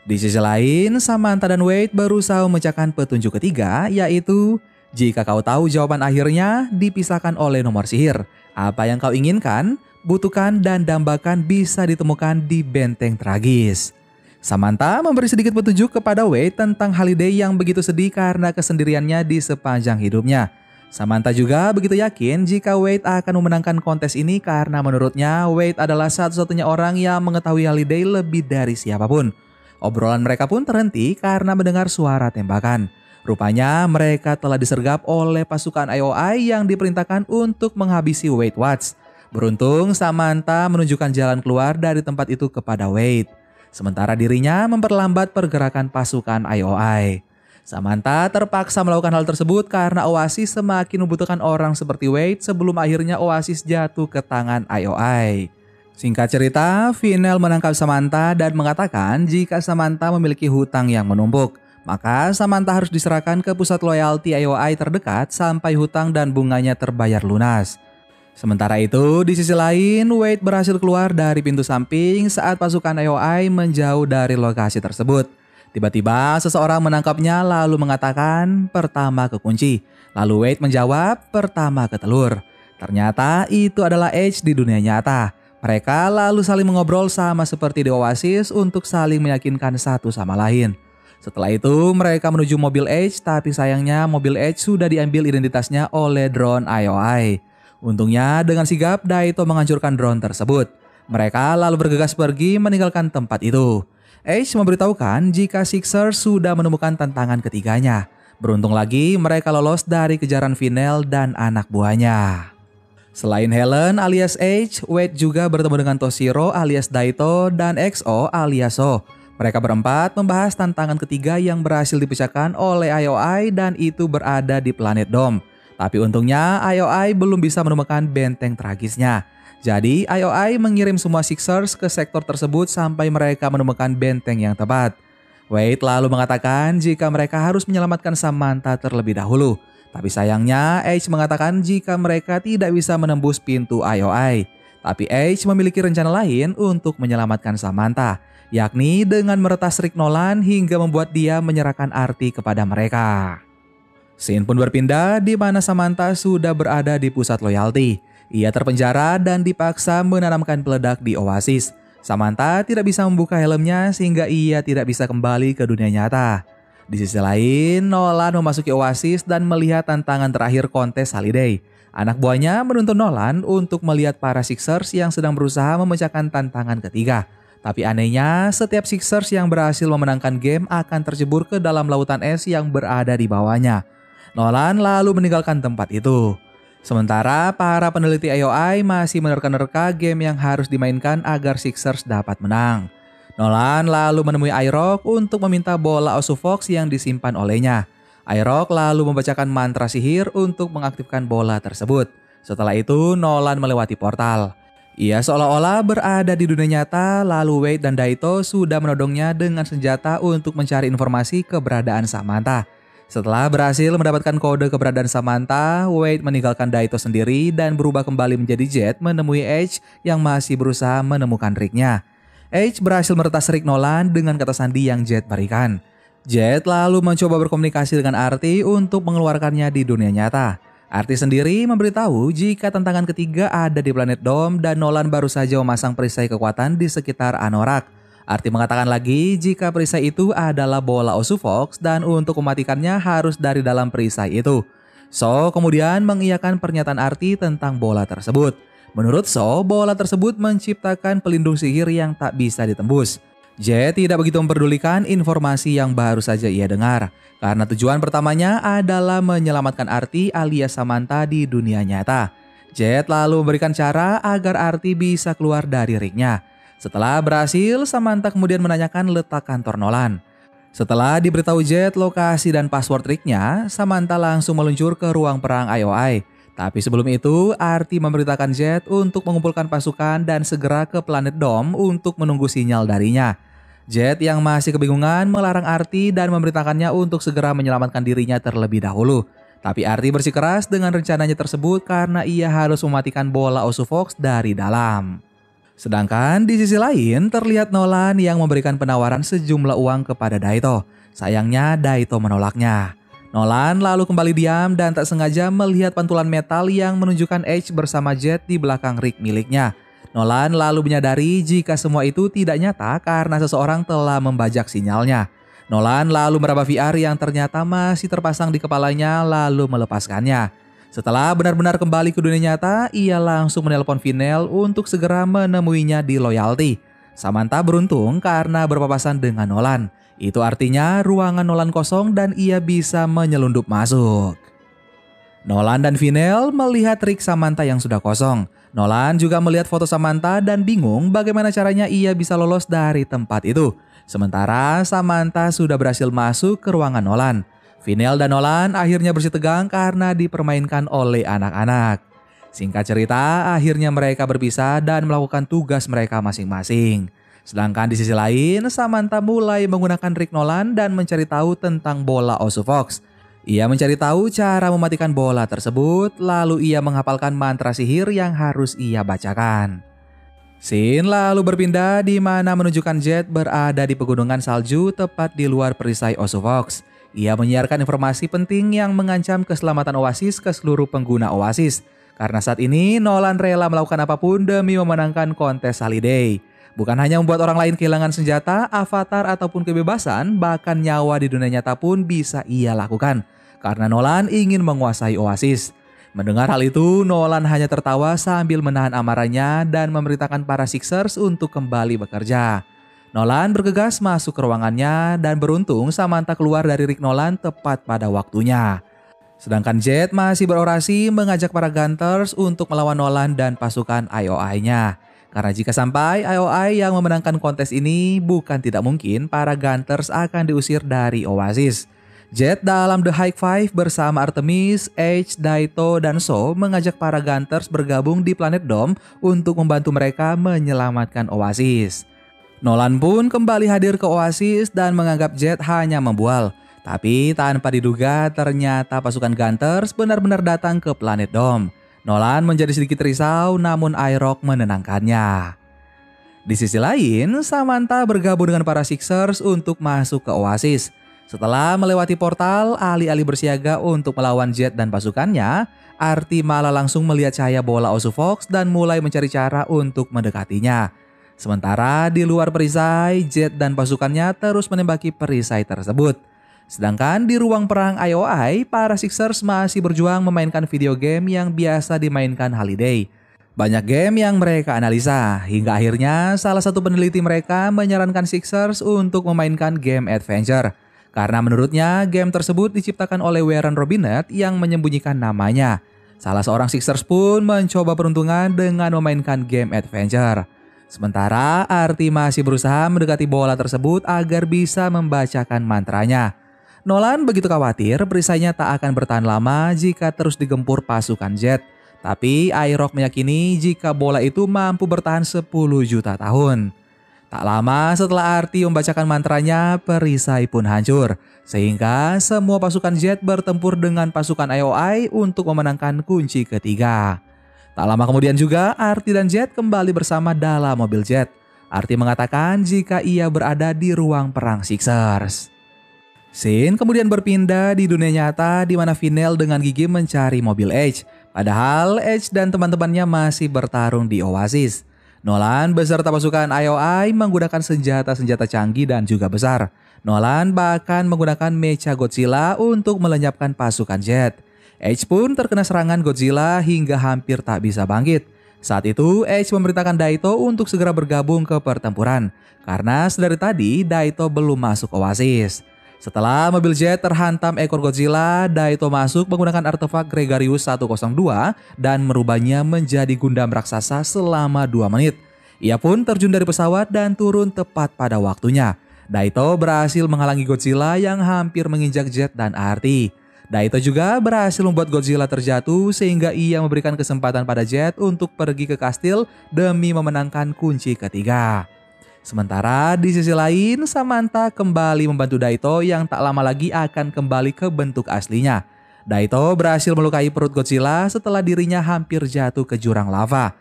Di sisi lain, Samantha dan Wade berusaha memecahkan petunjuk ketiga, yaitu jika kau tahu jawaban akhirnya dipisahkan oleh nomor sihir. Apa yang kau inginkan, butuhkan dan dambakan bisa ditemukan di benteng tragis. Samantha memberi sedikit petunjuk kepada Wade tentang Holiday yang begitu sedih karena kesendiriannya di sepanjang hidupnya. Samantha juga begitu yakin jika Wade akan memenangkan kontes ini karena menurutnya Wade adalah satu-satunya orang yang mengetahui Holiday lebih dari siapapun. Obrolan mereka pun terhenti karena mendengar suara tembakan. Rupanya mereka telah disergap oleh pasukan IOI yang diperintahkan untuk menghabisi Wade Watts. Beruntung Samantha menunjukkan jalan keluar dari tempat itu kepada Wade. Sementara dirinya memperlambat pergerakan pasukan IOI. Samantha terpaksa melakukan hal tersebut karena Oasis semakin membutuhkan orang seperti Wade sebelum akhirnya Oasis jatuh ke tangan IOI. Singkat cerita, Vinel menangkap Samantha dan mengatakan jika Samantha memiliki hutang yang menumpuk. Maka Samantha harus diserahkan ke pusat loyalty IOI terdekat sampai hutang dan bunganya terbayar lunas. Sementara itu, di sisi lain, Wade berhasil keluar dari pintu samping saat pasukan IOI menjauh dari lokasi tersebut. Tiba-tiba seseorang menangkapnya lalu mengatakan pertama ke kunci. Lalu Wade menjawab pertama ke telur. Ternyata itu adalah Edge di dunia nyata. Mereka lalu saling mengobrol sama seperti di Oasis untuk saling meyakinkan satu sama lain. Setelah itu mereka menuju mobil Edge, tapi sayangnya mobil Edge sudah diambil identitasnya oleh drone IOI. Untungnya dengan sigap Daito menghancurkan drone tersebut. Mereka lalu bergegas pergi meninggalkan tempat itu. Edge memberitahukan jika Sixers sudah menemukan tantangan ketiganya. Beruntung lagi mereka lolos dari kejaran Vinel dan anak buahnya. Selain Helen alias Edge, Wade juga bertemu dengan Toshiro alias Daito dan XO alias So. Mereka berempat membahas tantangan ketiga yang berhasil dipecahkan oleh IOI dan itu berada di planet Dome. Tapi untungnya IOI belum bisa menemukan benteng tragisnya. Jadi IOI mengirim semua Sixers ke sektor tersebut sampai mereka menemukan benteng yang tepat. Wade lalu mengatakan jika mereka harus menyelamatkan Samantha terlebih dahulu. Tapi sayangnya Edge mengatakan jika mereka tidak bisa menembus pintu IOI. Tapi Edge memiliki rencana lain untuk menyelamatkan Samantha, yakni dengan meretas Rick Nolan hingga membuat dia menyerahkan Arti kepada mereka. Scene pun berpindah di mana Samantha sudah berada di pusat loyalty. Ia terpenjara dan dipaksa menanamkan peledak di Oasis. Samantha tidak bisa membuka helmnya sehingga ia tidak bisa kembali ke dunia nyata. Di sisi lain, Nolan memasuki Oasis dan melihat tantangan terakhir kontes Holiday. Anak buahnya menuntun Nolan untuk melihat para Sixers yang sedang berusaha memecahkan tantangan ketiga. Tapi anehnya, setiap Sixers yang berhasil memenangkan game akan tercebur ke dalam lautan es yang berada di bawahnya. Nolan lalu meninggalkan tempat itu. Sementara para peneliti IOI masih menerka-nerka game yang harus dimainkan agar Sixers dapat menang. Nolan lalu menemui iRock untuk meminta bola Osufox yang disimpan olehnya. iRock lalu membacakan mantra sihir untuk mengaktifkan bola tersebut. Setelah itu Nolan melewati portal. Ia seolah-olah berada di dunia nyata, lalu Wade dan Daito sudah menodongnya dengan senjata untuk mencari informasi keberadaan Samantha. Setelah berhasil mendapatkan kode keberadaan Samantha, Wade meninggalkan Daito sendiri dan berubah kembali menjadi Jet menemui Edge yang masih berusaha menemukan Rick-nya. Edge berhasil meretas Rick Nolan dengan kata sandi yang Jet berikan. Jet lalu mencoba berkomunikasi dengan Arti untuk mengeluarkannya di dunia nyata. Arti sendiri memberitahu jika tantangan ketiga ada di planet Dome dan Nolan baru saja memasang perisai kekuatan di sekitar Anorak. Arti mengatakan lagi jika perisai itu adalah bola Osufox dan untuk mematikannya harus dari dalam perisai itu. So kemudian mengiyakan pernyataan Arti tentang bola tersebut. Menurut So, bola tersebut menciptakan pelindung sihir yang tak bisa ditembus. Jet tidak begitu memperdulikan informasi yang baru saja ia dengar, karena tujuan pertamanya adalah menyelamatkan Arti alias Samantha di dunia nyata. Jet lalu memberikan cara agar Arti bisa keluar dari ring-nya. Setelah berhasil, Samantha kemudian menanyakan letak kantor Nolan. Setelah diberitahu Jet lokasi dan password Rick-nya, Samantha langsung meluncur ke ruang perang IOI. Tapi sebelum itu, Arti memberitakan Jet untuk mengumpulkan pasukan dan segera ke planet Dome untuk menunggu sinyal darinya. Jet yang masih kebingungan melarang Arti dan memberitakannya untuk segera menyelamatkan dirinya terlebih dahulu. Tapi Arti bersikeras dengan rencananya tersebut karena ia harus mematikan bola Osufox dari dalam. Sedangkan di sisi lain terlihat Nolan yang memberikan penawaran sejumlah uang kepada Daito. Sayangnya Daito menolaknya. Nolan lalu kembali diam dan tak sengaja melihat pantulan metal yang menunjukkan Edge bersama Jet di belakang rig miliknya. Nolan lalu menyadari jika semua itu tidak nyata karena seseorang telah membajak sinyalnya. Nolan lalu meraba VR yang ternyata masih terpasang di kepalanya lalu melepaskannya. Setelah benar-benar kembali ke dunia nyata, ia langsung menelpon Vinel untuk segera menemuinya di Loyalty. Samantha beruntung karena berpapasan dengan Nolan. Itu artinya ruangan Nolan kosong dan ia bisa menyelundup masuk. Nolan dan Vinel melihat Rick Samantha yang sudah kosong. Nolan juga melihat foto Samantha dan bingung bagaimana caranya ia bisa lolos dari tempat itu. Sementara Samantha sudah berhasil masuk ke ruangan Nolan. Vinel dan Nolan akhirnya bersih tegang karena dipermainkan oleh anak-anak. Singkat cerita, akhirnya mereka berpisah dan melakukan tugas mereka masing-masing. Sedangkan di sisi lain, Samantha mulai menggunakan Rick Nolan dan mencari tahu tentang bola Osufox. Ia mencari tahu cara mematikan bola tersebut, lalu ia menghafalkan mantra sihir yang harus ia bacakan. Scene lalu berpindah di mana menunjukkan Jet berada di pegunungan salju tepat di luar perisai Osufox. Ia menyiarkan informasi penting yang mengancam keselamatan Oasis ke seluruh pengguna Oasis. Karena saat ini Nolan rela melakukan apapun demi memenangkan kontes Holiday. Bukan hanya membuat orang lain kehilangan senjata, avatar ataupun kebebasan, bahkan nyawa di dunia nyata pun bisa ia lakukan. Karena Nolan ingin menguasai Oasis. Mendengar hal itu, Nolan hanya tertawa sambil menahan amarahnya dan memerintahkan para Sixers untuk kembali bekerja. Nolan bergegas masuk ke ruangannya dan beruntung Samantha keluar dari Rick Nolan tepat pada waktunya. Sedangkan Jet masih berorasi mengajak para Gunters untuk melawan Nolan dan pasukan IOI-nya. Karena jika sampai IOI yang memenangkan kontes ini, bukan tidak mungkin para Gunters akan diusir dari Oasis. Jet dalam The High Five bersama Artemis, Edge, Daito, dan So mengajak para Gunters bergabung di planet Dome untuk membantu mereka menyelamatkan Oasis. Nolan pun kembali hadir ke Oasis dan menganggap Jet hanya membual. Tapi tanpa diduga ternyata pasukan Gunters benar-benar datang ke planet Dome. Nolan menjadi sedikit risau namun Iroh menenangkannya. Di sisi lain, Samantha bergabung dengan para Sixers untuk masuk ke Oasis. Setelah melewati portal, alih-alih bersiaga untuk melawan Jet dan pasukannya, Arti malah langsung melihat cahaya bola Osu Fox dan mulai mencari cara untuk mendekatinya. Sementara di luar perisai, Jet dan pasukannya terus menembaki perisai tersebut. Sedangkan di ruang perang IOI, para Sixers masih berjuang memainkan video game yang biasa dimainkan Holiday. Banyak game yang mereka analisa, hingga akhirnya salah satu peneliti mereka menyarankan Sixers untuk memainkan game adventure. Karena menurutnya game tersebut diciptakan oleh Warren Robinett yang menyembunyikan namanya. Salah seorang Sixers pun mencoba peruntungan dengan memainkan game adventure. Sementara Arti masih berusaha mendekati bola tersebut agar bisa membacakan mantranya. Nolan begitu khawatir perisainya tak akan bertahan lama jika terus digempur pasukan Jet. Tapi Iroh meyakini jika bola itu mampu bertahan 10 juta tahun. Tak lama setelah Arti membacakan mantranya, perisai pun hancur. Sehingga semua pasukan Jet bertempur dengan pasukan IOI untuk memenangkan kunci ketiga. Tak lama kemudian juga Arti dan Jet kembali bersama dalam mobil Jet. Arti mengatakan jika ia berada di ruang perang Sixers. Scene kemudian berpindah di dunia nyata di mana Vinel dengan gigi mencari mobil Edge. Padahal Edge dan teman-temannya masih bertarung di Oasis. Nolan beserta pasukan IOI menggunakan senjata-senjata canggih dan juga besar. Nolan bahkan menggunakan mecha Godzilla untuk melenyapkan pasukan Jet. Edge pun terkena serangan Godzilla hingga hampir tak bisa bangkit. Saat itu Edge memerintahkan Daito untuk segera bergabung ke pertempuran. Karena sedari tadi Daito belum masuk Oasis. Setelah mobil Jet terhantam ekor Godzilla, Daito masuk menggunakan artefak Gregarious 102 dan merubahnya menjadi Gundam raksasa selama 2 menit. Ia pun terjun dari pesawat dan turun tepat pada waktunya. Daito berhasil menghalangi Godzilla yang hampir menginjak Jet dan Arti. Daito juga berhasil membuat Godzilla terjatuh sehingga ia memberikan kesempatan pada Jet untuk pergi ke kastil demi memenangkan kunci ketiga. Sementara di sisi lain, Samantha kembali membantu Daito yang tak lama lagi akan kembali ke bentuk aslinya. Daito berhasil melukai perut Godzilla setelah dirinya hampir jatuh ke jurang lava.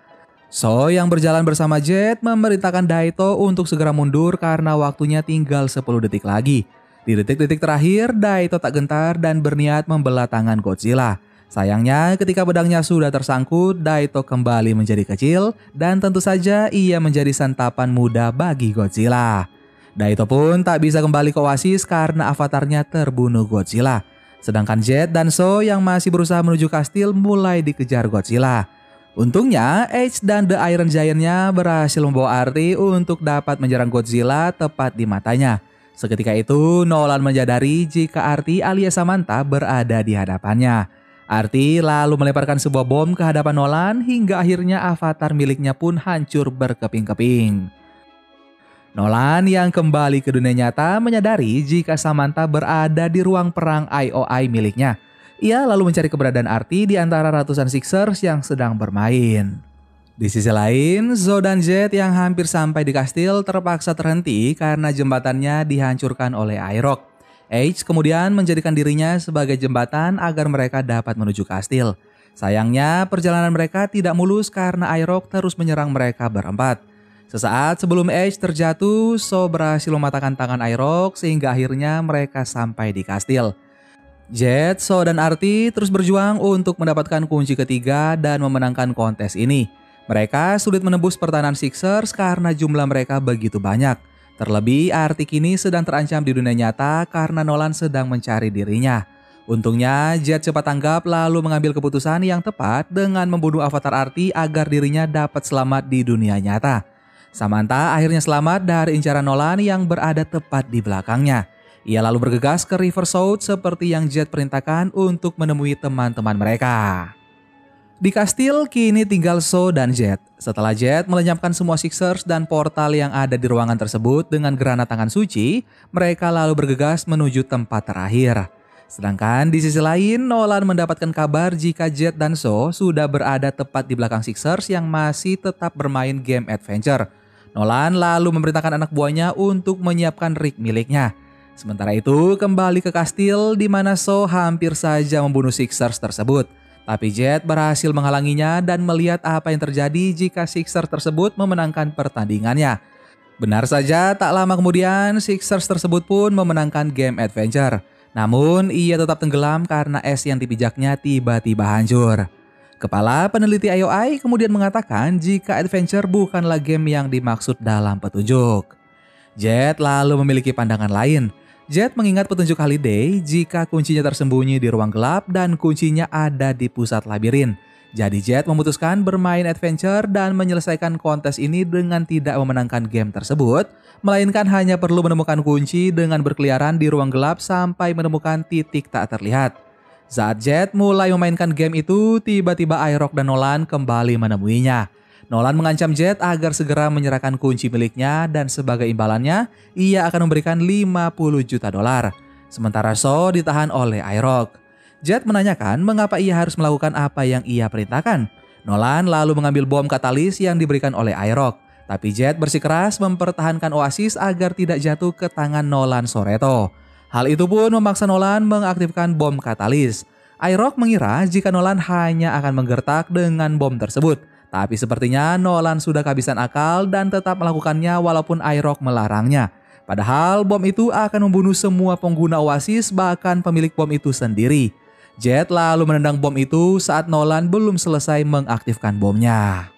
So yang berjalan bersama Jet memerintahkan Daito untuk segera mundur karena waktunya tinggal 10 detik lagi. Di detik-detik terakhir, Daito tak gentar dan berniat membelah tangan Godzilla. Sayangnya ketika pedangnya sudah tersangkut, Daito kembali menjadi kecil dan tentu saja ia menjadi santapan mudah bagi Godzilla. Daito pun tak bisa kembali ke Oasis karena avatarnya terbunuh Godzilla. Sedangkan Jet dan So yang masih berusaha menuju kastil mulai dikejar Godzilla. Untungnya Edge dan The Iron Giant-nya berhasil membawa Arti untuk dapat menyerang Godzilla tepat di matanya. Seketika itu Nolan menyadari jika Arti alias Samantha berada di hadapannya. Arti lalu melemparkan sebuah bom ke hadapan Nolan hingga akhirnya avatar miliknya pun hancur berkeping-keping. Nolan yang kembali ke dunia nyata menyadari jika Samantha berada di ruang perang IOI miliknya. Ia lalu mencari keberadaan Arti di antara ratusan Sixers yang sedang bermain. Di sisi lain, Zo dan Jet yang hampir sampai di kastil terpaksa terhenti karena jembatannya dihancurkan oleh Iroh. Edge kemudian menjadikan dirinya sebagai jembatan agar mereka dapat menuju kastil. Sayangnya perjalanan mereka tidak mulus karena Iroh terus menyerang mereka berempat. Sesaat sebelum Edge terjatuh, So berhasil mematahkan tangan Iroh sehingga akhirnya mereka sampai di kastil. Jet, So dan Arti terus berjuang untuk mendapatkan kunci ketiga dan memenangkan kontes ini. Mereka sulit menembus pertahanan Sixers karena jumlah mereka begitu banyak. Terlebih Arti kini sedang terancam di dunia nyata karena Nolan sedang mencari dirinya. Untungnya Jet cepat tanggap lalu mengambil keputusan yang tepat dengan membunuh avatar Arti agar dirinya dapat selamat di dunia nyata. Samantha akhirnya selamat dari incaran Nolan yang berada tepat di belakangnya. Ia lalu bergegas ke River South seperti yang Jet perintahkan untuk menemui teman-teman mereka. Di kastil kini tinggal So dan Jet. Setelah Jet melenyapkan semua Sixers dan portal yang ada di ruangan tersebut dengan gerhana tangan suci, mereka lalu bergegas menuju tempat terakhir. Sedangkan di sisi lain, Nolan mendapatkan kabar jika Jet dan So sudah berada tepat di belakang Sixers yang masih tetap bermain game adventure. Nolan lalu memerintahkan anak buahnya untuk menyiapkan rig miliknya. Sementara itu, kembali ke kastil di mana So hampir saja membunuh Sixers tersebut. Tapi Jet berhasil menghalanginya dan melihat apa yang terjadi jika Sixers tersebut memenangkan pertandingannya. Benar saja, tak lama kemudian Sixers tersebut pun memenangkan game adventure. Namun, ia tetap tenggelam karena es yang dipijaknya tiba-tiba hancur. Kepala peneliti IOI kemudian mengatakan jika adventure bukanlah game yang dimaksud dalam petunjuk. Jet lalu memiliki pandangan lain. Jet mengingat petunjuk Holiday jika kuncinya tersembunyi di ruang gelap dan kuncinya ada di pusat labirin. Jadi Jet memutuskan bermain adventure dan menyelesaikan kontes ini dengan tidak memenangkan game tersebut, melainkan hanya perlu menemukan kunci dengan berkeliaran di ruang gelap sampai menemukan titik tak terlihat. Saat Jet mulai memainkan game itu, tiba-tiba iRock dan Nolan kembali menemuinya. Nolan mengancam Jet agar segera menyerahkan kunci miliknya dan sebagai imbalannya, ia akan memberikan $50 juta. Sementara So ditahan oleh iRock. Jet menanyakan mengapa ia harus melakukan apa yang ia perintahkan. Nolan lalu mengambil bom katalis yang diberikan oleh iRock. Tapi Jet bersikeras mempertahankan Oasis agar tidak jatuh ke tangan Nolan Soreto. Hal itu pun memaksa Nolan mengaktifkan bom katalis. iRock mengira jika Nolan hanya akan menggertak dengan bom tersebut. Tapi sepertinya Nolan sudah kehabisan akal dan tetap melakukannya walaupun iRock melarangnya. Padahal bom itu akan membunuh semua pengguna Oasis, bahkan pemilik bom itu sendiri. Jet lalu menendang bom itu saat Nolan belum selesai mengaktifkan bomnya.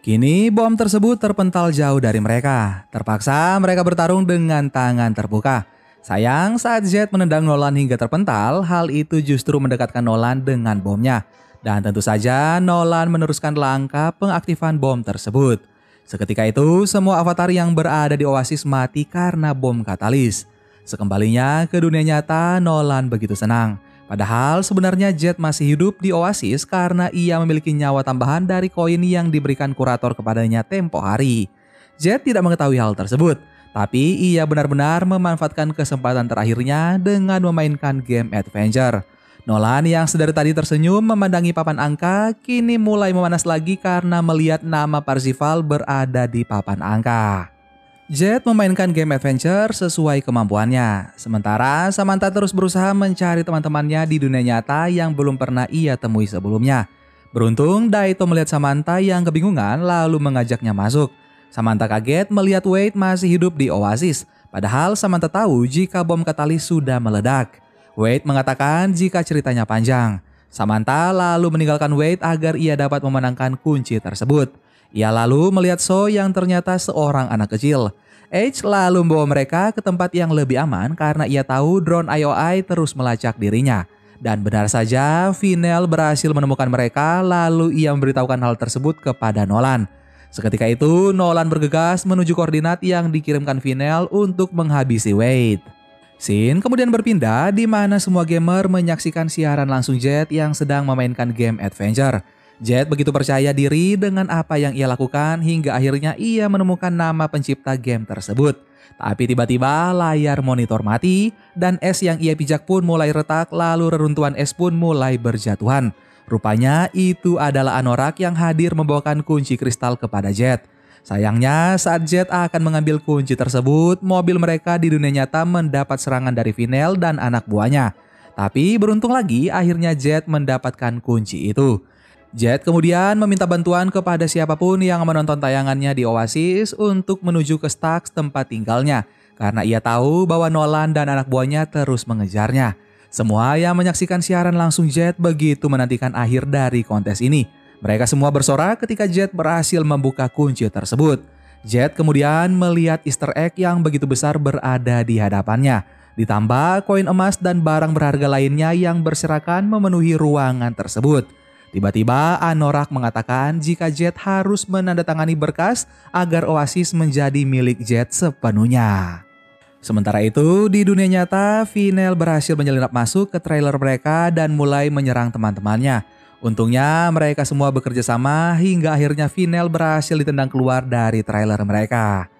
Kini bom tersebut terpental jauh dari mereka. Terpaksa mereka bertarung dengan tangan terbuka. Sayang saat Jet menendang Nolan hingga terpental, hal itu justru mendekatkan Nolan dengan bomnya. Dan tentu saja Nolan meneruskan langkah pengaktifan bom tersebut. Seketika itu semua avatar yang berada di Oasis mati karena bom katalis. Sekembalinya ke dunia nyata, Nolan begitu senang. Padahal sebenarnya Jet masih hidup di Oasis karena ia memiliki nyawa tambahan dari koin yang diberikan kurator kepadanya tempo hari. Jet tidak mengetahui hal tersebut, tapi ia benar-benar memanfaatkan kesempatan terakhirnya dengan memainkan game adventure. Nolan yang sedari tadi tersenyum memandangi papan angka, kini mulai memanas lagi karena melihat nama Parzival berada di papan angka. Jet memainkan game adventure sesuai kemampuannya. Sementara Samantha terus berusaha mencari teman-temannya di dunia nyata yang belum pernah ia temui sebelumnya. Beruntung Daito melihat Samantha yang kebingungan lalu mengajaknya masuk. Samantha kaget melihat Wade masih hidup di Oasis. Padahal Samantha tahu jika bom katalis sudah meledak. Wade mengatakan jika ceritanya panjang. Samantha lalu meninggalkan Wade agar ia dapat memenangkan kunci tersebut. Ia lalu melihat So yang ternyata seorang anak kecil. H lalu membawa mereka ke tempat yang lebih aman karena ia tahu drone IOI terus melacak dirinya. Dan benar saja, Vinel berhasil menemukan mereka lalu ia memberitahukan hal tersebut kepada Nolan. Seketika itu, Nolan bergegas menuju koordinat yang dikirimkan Vinel untuk menghabisi Wade. Scene kemudian berpindah di mana semua gamer menyaksikan siaran langsung Jet yang sedang memainkan game adventure. Jet begitu percaya diri dengan apa yang ia lakukan hingga akhirnya ia menemukan nama pencipta game tersebut. Tapi tiba-tiba layar monitor mati dan es yang ia pijak pun mulai retak lalu reruntuhan es pun mulai berjatuhan. Rupanya itu adalah Anorak yang hadir membawakan kunci kristal kepada Jet. Sayangnya saat Jet akan mengambil kunci tersebut, mobil mereka di dunia nyata mendapat serangan dari Vinel dan anak buahnya. Tapi beruntung lagi akhirnya Jet mendapatkan kunci itu. Jet kemudian meminta bantuan kepada siapapun yang menonton tayangannya di Oasis untuk menuju ke Stax tempat tinggalnya. Karena ia tahu bahwa Nolan dan anak buahnya terus mengejarnya. Semua yang menyaksikan siaran langsung Jet begitu menantikan akhir dari kontes ini. Mereka semua bersorak ketika Jet berhasil membuka kunci tersebut. Jet kemudian melihat Easter egg yang begitu besar berada di hadapannya. Ditambah koin emas dan barang berharga lainnya yang berserakan memenuhi ruangan tersebut. Tiba-tiba Anorak mengatakan jika Jet harus menandatangani berkas agar Oasis menjadi milik Jet sepenuhnya. Sementara itu di dunia nyata, Vinel berhasil menyelinap masuk ke trailer mereka dan mulai menyerang teman-temannya. Untungnya mereka semua bekerja sama hingga akhirnya Vinel berhasil ditendang keluar dari trailer mereka.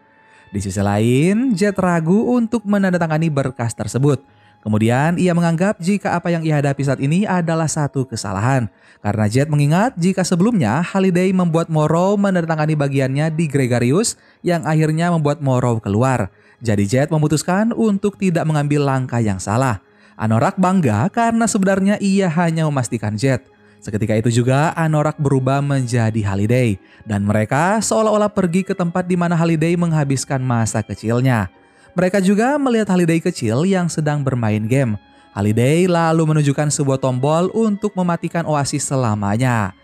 Di sisi lain, Jet ragu untuk menandatangani berkas tersebut. Kemudian ia menganggap jika apa yang ia hadapi saat ini adalah satu kesalahan. Karena Jet mengingat jika sebelumnya Halliday membuat Morrow menandatangani bagiannya di Gregarious yang akhirnya membuat Morrow keluar. Jadi Jet memutuskan untuk tidak mengambil langkah yang salah. Anorak bangga karena sebenarnya ia hanya memastikan Jet. Seketika itu juga Anorak berubah menjadi Halliday. Dan mereka seolah-olah pergi ke tempat di mana Halliday menghabiskan masa kecilnya. Mereka juga melihat Halliday kecil yang sedang bermain game. Halliday lalu menunjukkan sebuah tombol untuk mematikan Oasis selamanya.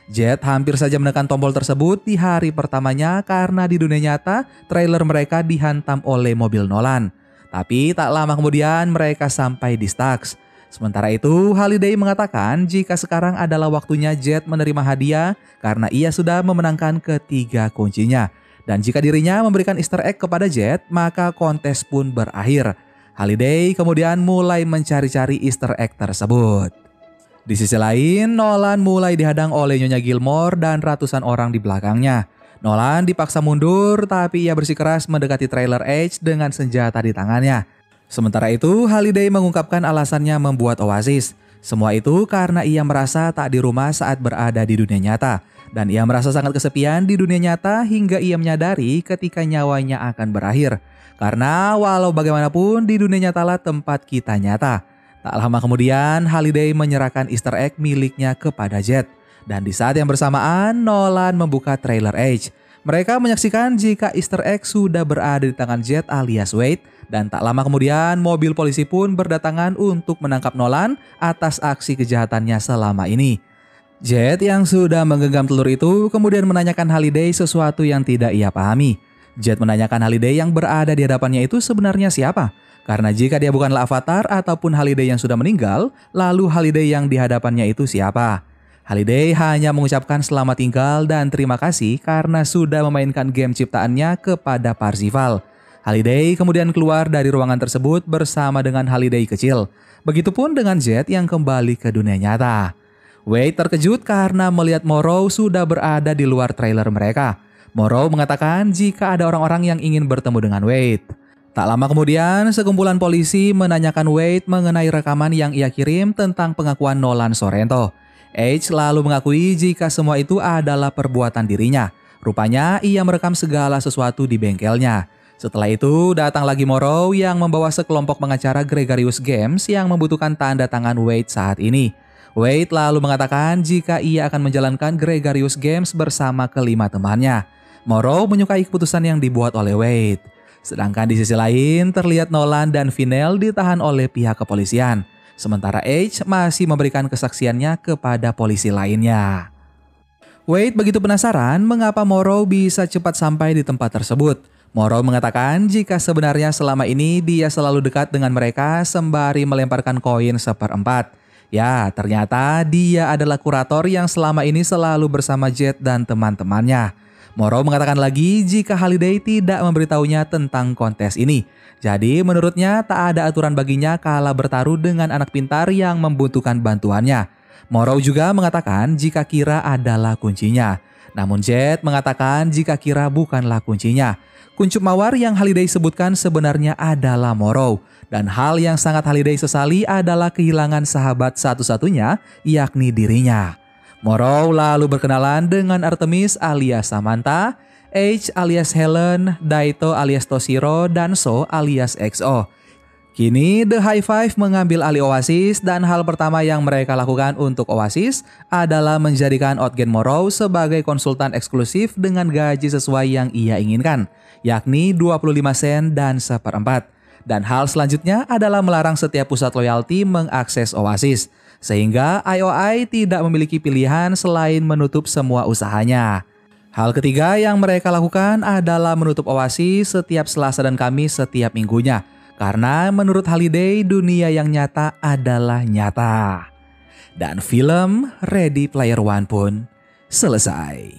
Jet hampir saja menekan tombol tersebut di hari pertamanya karena di dunia nyata trailer mereka dihantam oleh mobil Nolan. Tapi tak lama kemudian mereka sampai di Stax. Sementara itu Halliday mengatakan jika sekarang adalah waktunya Jet menerima hadiah karena ia sudah memenangkan ketiga kuncinya. Dan jika dirinya memberikan Easter egg kepada Jet, maka kontes pun berakhir. Halliday kemudian mulai mencari-cari Easter egg tersebut. Di sisi lain, Nolan mulai dihadang oleh Nyonya Gilmore dan ratusan orang di belakangnya. Nolan dipaksa mundur, tapi ia bersikeras mendekati Trailer Edge dengan senjata di tangannya. Sementara itu, Halliday mengungkapkan alasannya membuat Oasis. Semua itu karena ia merasa tak di rumah saat berada di dunia nyata. Dan ia merasa sangat kesepian di dunia nyata hingga ia menyadari ketika nyawanya akan berakhir. Karena walau bagaimanapun di dunia nyatalah tempat kita nyata. Tak lama kemudian Halliday menyerahkan Easter egg miliknya kepada Jet. Dan di saat yang bersamaan Nolan membuka Trailer Edge. Mereka menyaksikan jika Easter egg sudah berada di tangan Jet alias Wade. Dan tak lama kemudian mobil polisi pun berdatangan untuk menangkap Nolan atas aksi kejahatannya selama ini. Jet yang sudah menggenggam telur itu kemudian menanyakan Halliday sesuatu yang tidak ia pahami. Jet menanyakan Halliday yang berada di hadapannya itu sebenarnya siapa? Karena jika dia bukanlah Avatar ataupun Halliday yang sudah meninggal, lalu Halliday yang di hadapannya itu siapa? Halliday hanya mengucapkan selamat tinggal dan terima kasih karena sudah memainkan game ciptaannya kepada Parzival. Halliday kemudian keluar dari ruangan tersebut bersama dengan Halliday kecil. Begitupun dengan Jet yang kembali ke dunia nyata. Wade terkejut karena melihat Morrow sudah berada di luar trailer mereka. Morrow mengatakan jika ada orang-orang yang ingin bertemu dengan Wade. Tak lama kemudian, sekumpulan polisi menanyakan Wade mengenai rekaman yang ia kirim tentang pengakuan Nolan Sorrento. Edge lalu mengakui jika semua itu adalah perbuatan dirinya. Rupanya ia merekam segala sesuatu di bengkelnya. Setelah itu datang lagi Morrow yang membawa sekelompok pengacara Gregarious Games yang membutuhkan tanda tangan Wade saat ini. Wade lalu mengatakan jika ia akan menjalankan Gregarious Games bersama kelima temannya. Morrow menyukai keputusan yang dibuat oleh Wade. Sedangkan di sisi lain terlihat Nolan dan Vinell ditahan oleh pihak kepolisian. Sementara Edge masih memberikan kesaksiannya kepada polisi lainnya. Wade begitu penasaran mengapa Morrow bisa cepat sampai di tempat tersebut. Morrow mengatakan jika sebenarnya selama ini dia selalu dekat dengan mereka sembari melemparkan koin 1/4. Ya, ternyata dia adalah kurator yang selama ini selalu bersama Jet dan teman-temannya. Morrow mengatakan lagi jika Halliday tidak memberitahunya tentang kontes ini. Jadi menurutnya tak ada aturan baginya kala bertaruh dengan anak pintar yang membutuhkan bantuannya. Morrow juga mengatakan jika Kira adalah kuncinya. Namun Jet mengatakan jika Kira bukanlah kuncinya. Kuncup mawar yang Halliday sebutkan sebenarnya adalah Morrow. Dan hal yang sangat Halliday sesali adalah kehilangan sahabat satu-satunya, yakni dirinya. Morrow lalu berkenalan dengan Artemis alias Samantha, H alias Helen, Daito alias Toshiro, dan So alias XO. Kini The High Five mengambil alih Oasis dan hal pertama yang mereka lakukan untuk Oasis adalah menjadikan Outgen Morrow sebagai konsultan eksklusif dengan gaji sesuai yang ia inginkan, yakni 25 sen dan 1/4. Dan hal selanjutnya adalah melarang setiap pusat loyalty mengakses Oasis, sehingga IOI tidak memiliki pilihan selain menutup semua usahanya. Hal ketiga yang mereka lakukan adalah menutup Oasis setiap Selasa dan Kamis setiap minggunya, karena menurut Halliday dunia yang nyata adalah nyata. Dan film Ready Player One pun selesai.